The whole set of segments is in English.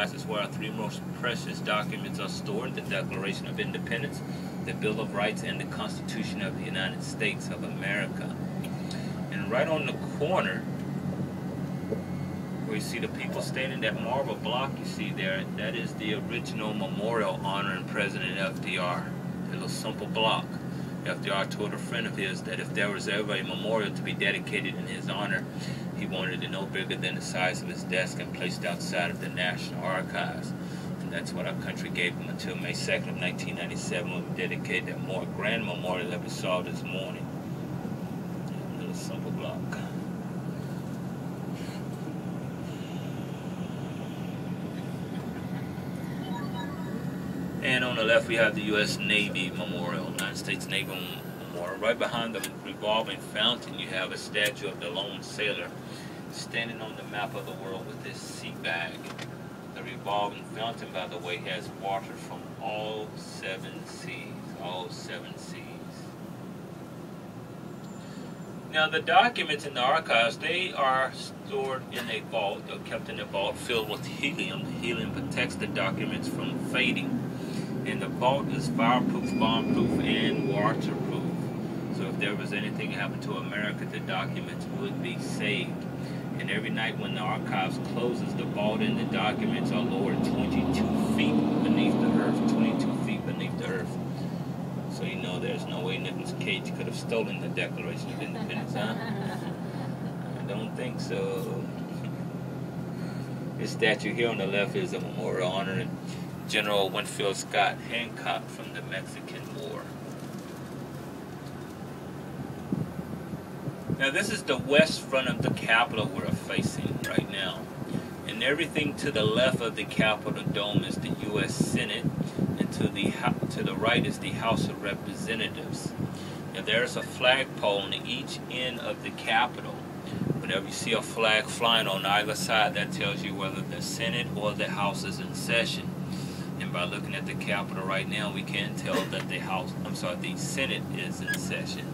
archives is where our three most precious documents are stored: the Declaration of Independence, the Bill of Rights, and the Constitution of the United States of America. And right on the corner, where you see the people standing, that marble block you see there, that is the original memorial honoring President FDR. A little simple block. FDR told a friend of his that if there was ever a memorial to be dedicated in his honor, he wanted it no bigger than the size of his desk and placed outside of the National Archives. And that's what our country gave him until May 2nd of 1997, when we dedicated that more grand memorial that we saw this morning. A little simple block. And on the left we have the U.S. Navy Memorial, United States Navy Memorial. Right behind the revolving fountain you have a statue of the lone sailor standing on the map of the world with his sea bag. The revolving fountain, by the way, has water from all 7 seas. All 7 seas. Now the documents in the archives, they are stored in a vault, or kept in a vault filled with helium. Helium protects the documents from fading. And the vault is fireproof, bombproof, and waterproof. So if there was anything happen to America, the documents would be saved. And every night when the archives closes, the vault and the documents are lowered 22 feet beneath the earth. 22 feet beneath the earth. So you know there's no way Nicolas Cage could have stolen the Declaration of Independence, huh? I don't think so. This statue here on the left is a memorial honoring General Winfield Scott Hancock from the Mexican War. Now this is the west front of the Capitol we're facing right now. And everything to the left of the Capitol dome is the U.S. Senate, and to the right is the House of Representatives. Now there's a flagpole on each end of the Capitol. Whenever you see a flag flying on either side, that tells you whether the Senate or the House is in session. And by looking at the Capitol right now, we can tell that the Senate is in session.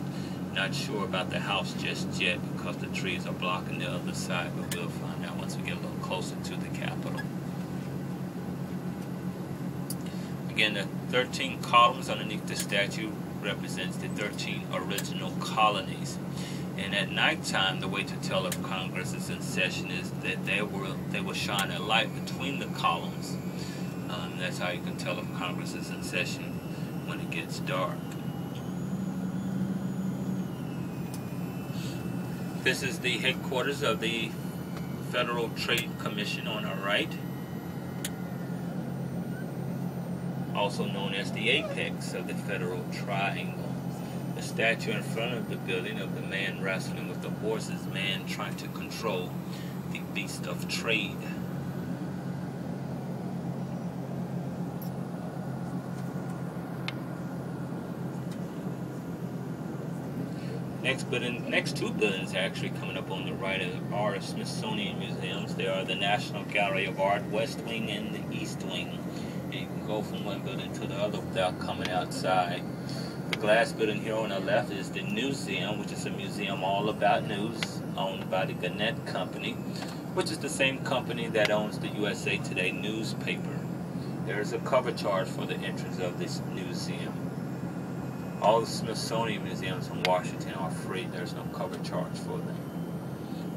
Not sure about the House just yet because the trees are blocking the other side, but we'll find out once we get a little closer to the Capitol. Again, the 13 columns underneath the statue represents the 13 original colonies. And at nighttime, the way to tell if Congress is in session is that they will shine a light between the columns. That's how you can tell if Congress is in session when it gets dark. This is the headquarters of the Federal Trade Commission on our right, also known as the apex of the Federal Triangle. The statue in front of the building of the man wrestling with the horse is man trying to control the beast of trade. Next two buildings actually coming up on the right are Smithsonian museums. They are the National Gallery of Art, West Wing, and the East Wing. And you can go from one building to the other without coming outside. The glass building here on the left is the Newseum, which is a museum all about news, owned by the Gannett Company, which is the same company that owns the USA Today newspaper. There is a cover charge for the entrance of this museum. All the Smithsonian museums in Washington are free. There's no cover charge for them.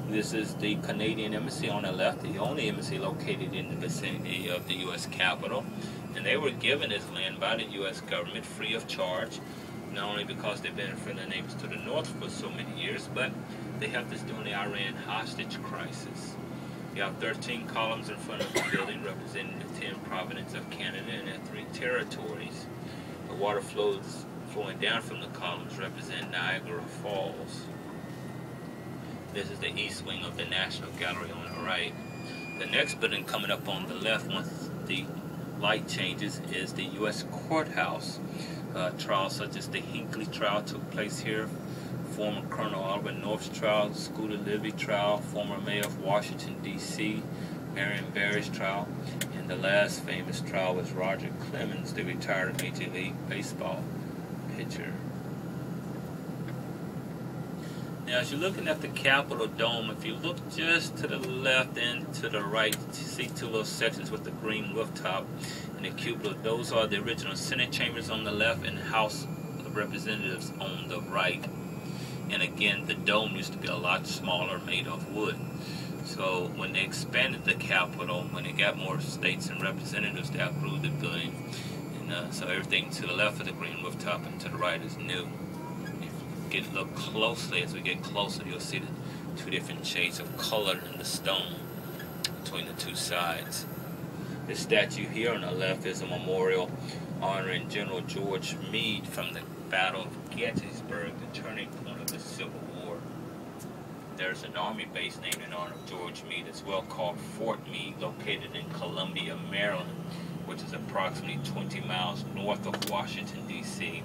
This is the Canadian Embassy on the left, the only embassy located in the vicinity of the U.S. Capitol. And they were given this land by the U.S. government free of charge, not only because they've been in friendly neighbors to the north for so many years, but they helped us during the Iran hostage crisis. You have 13 columns in front of the building representing the 10 provinces of Canada and their 3 territories. The water flows flowing down from the columns represent Niagara Falls. This is the east wing of the National Gallery on the right. The next building coming up on the left once the light changes is the U.S. Courthouse. Trials such as the Hinckley trial took place here. Former Colonel Oliver North's trial, Scooter Libby trial, former Mayor of Washington, D.C., Marion Barry's trial, and the last famous trial was Roger Clemens, the retired Major League Baseball pitcher. Now, as you're looking at the Capitol Dome, if you look just to the left and to the right, you see two little sections with the green rooftop and the cupola. Those are the original Senate chambers on the left and the House of Representatives on the right. And again, the dome used to be a lot smaller, made of wood. So when they expanded the Capitol, when they got more states and representatives, they outgrew the building. And so everything to the left of the green rooftop and to the right is new. Look closely, as we get closer, you'll see the two different shades of color in the stone between the two sides. This statue here on the left is a memorial honoring General George Meade from the Battle of Gettysburg, the turning point of the Civil War. There's an army base named in honor of George Meade as well, called Fort Meade, located in Columbia, Maryland, which is approximately 20 miles north of Washington, D.C.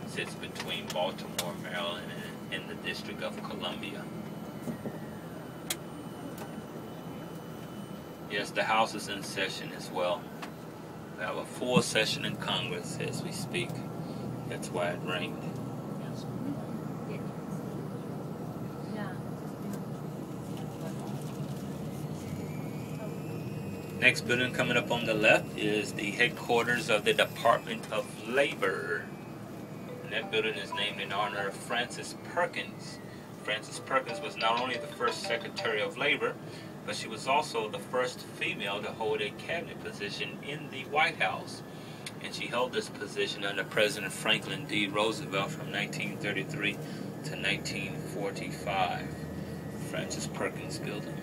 Sits between Baltimore, Maryland, and the District of Columbia. Yes, the House is in session as well. We have a full session in Congress as we speak. That's why it rained. Next building coming up on the left is the headquarters of the Department of Labor. That building is named in honor of Frances Perkins. Frances Perkins was not only the first Secretary of Labor, but she was also the first female to hold a cabinet position in the White House. And she held this position under President Franklin D. Roosevelt from 1933 to 1945. Frances Perkins building.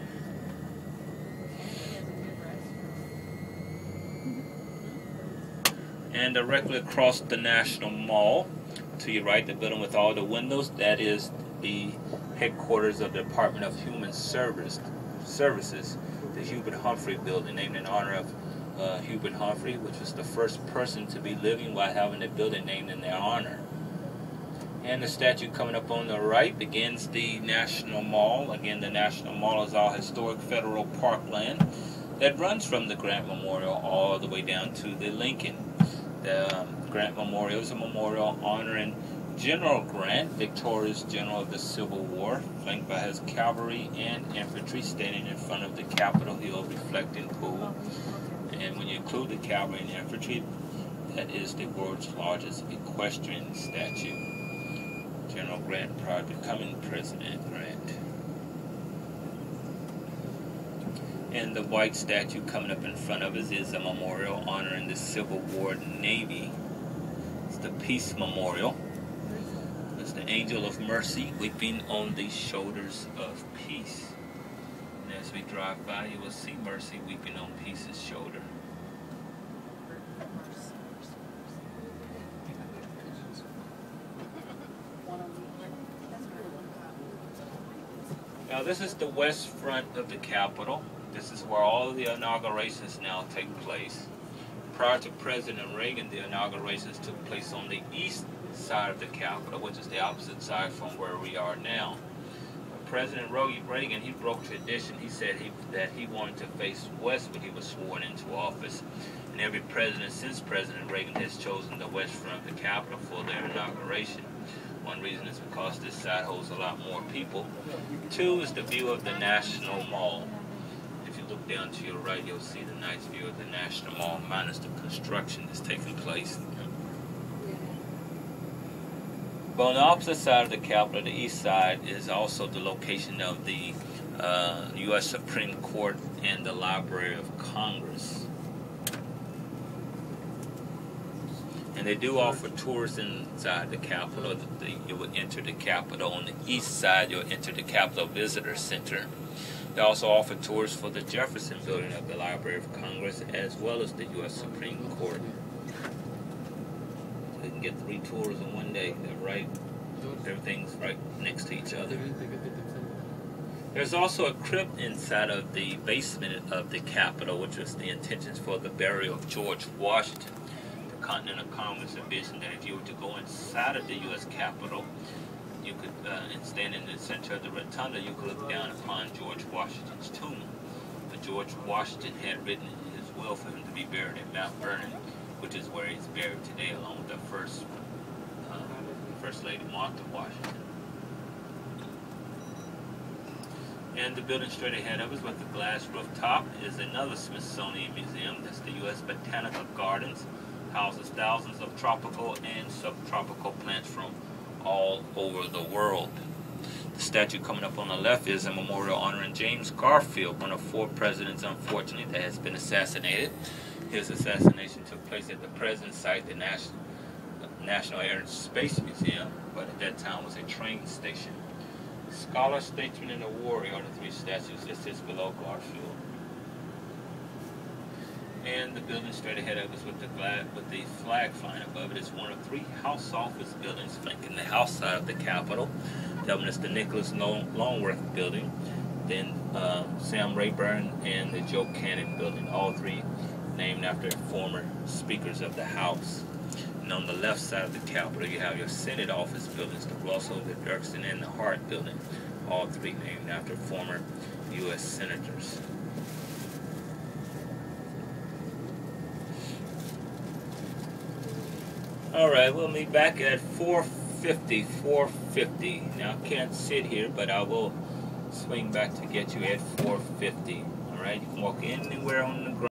And directly across the National Mall, to your right, the building with all the windows, that is the headquarters of the Department of Human Services, the Hubert Humphrey building, named in honor of Hubert Humphrey, which was the first person to be living while having a building named in their honor. And the statue coming up on the right begins the National Mall. Again, the National Mall is our historic federal parkland that runs from the Grant Memorial all the way down to the Lincoln. The Grant Memorial is a memorial honoring General Grant, victorious general of the Civil War, flanked by his cavalry and infantry standing in front of the Capitol Hill reflecting pool. And when you include the cavalry and infantry, that is the world's largest equestrian statue. General Grant prior to becoming President Grant. And the white statue coming up in front of us is a memorial honoring the Civil War Navy. It's the Peace Memorial. It's the Angel of Mercy weeping on the shoulders of peace. And as we drive by, you will see Mercy weeping on Peace's shoulder. Now this is the west front of the Capitol. This is where all of the inaugurations now take place. Prior to President Reagan, the inaugurations took place on the east side of the Capitol, which is the opposite side from where we are now. President Reagan, he broke tradition. He said that he wanted to face west when he was sworn into office. And every president since President Reagan has chosen the west front of the Capitol for their inauguration. One reason is because this side holds a lot more people. Two is the view of the National Mall. If you look down to your right, you'll see the nice view of the National Mall, minus the construction that's taking place. But on the opposite side of the Capitol, the east side, is also the location of the U.S. Supreme Court and the Library of Congress. And they do offer tours inside the Capitol. You will enter the Capitol. On the east side, you'll enter the Capitol Visitor Center. They also offer tours for the Jefferson Building of the Library of Congress, as well as the U.S. Supreme Court. So you can get 3 tours in one day. They're right, everything's right next to each other. There's also a crypt inside of the basement of the Capitol, which was the intentions for the burial of George Washington. The Continental Congress envisioned that if you were to go inside of the U.S. Capitol, you could, and stand in the center of the rotunda, you could look down upon George Washington's tomb. But George Washington had written in his will for him to be buried in Mount Vernon, which is where he's buried today, along with the First Lady Martha Washington. And the building straight ahead of us with the glass rooftop is another Smithsonian museum. That's the U.S. Botanical Gardens. Houses thousands of tropical and subtropical plants from all over the world. The statue coming up on the left is a memorial honoring James Garfield, one of 4 presidents, unfortunately, that has been assassinated. His assassination took place at the present site, the National Air and Space Museum, but at that time was a train station. Scholar, statesman, and a warrior are the 3 statues that sits below Garfield. And the building straight ahead of us with the flag flying above it is one of 3 House office buildings flanking the House side of the Capitol. That one is the Nicholas Longworth building, then Sam Rayburn and the Joe Cannon building, all 3 named after former speakers of the House. And on the left side of the Capitol, you have your Senate office buildings, the Russell, the Dirksen, and the Hart building, all 3 named after former U.S. senators. Alright, we'll meet back at 4:50. Now, I can't sit here, but I will swing back to get you at 4:50. Alright, you can walk anywhere on the ground.